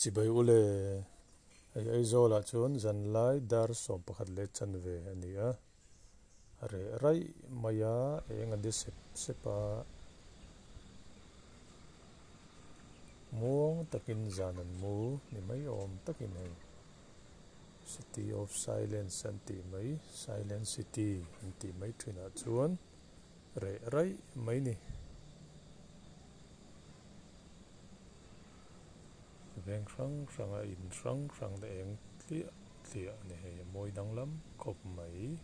chỉ bay ule ai zo la chun zan lai dar som pakhat le chan ve ania re rai maya eng adi sepa muang takin zanan mu ni mai om takin ei City of Silence anti mai Silent City anti mai thina chuan re rai mai ni veng sang a in sang de eng tlia ni he moi dang lam khop mai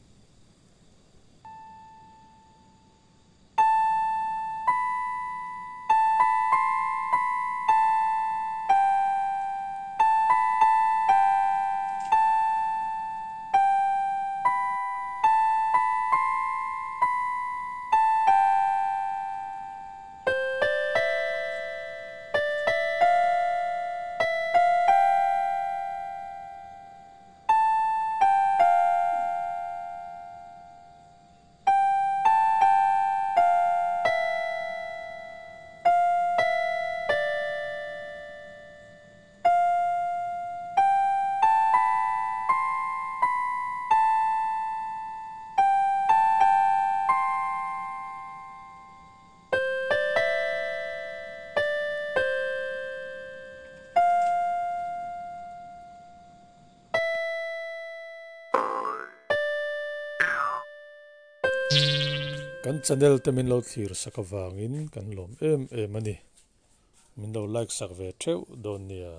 kan channel te min lo thlir sakawangin kan lom em ani min lo like sak ve theu don nia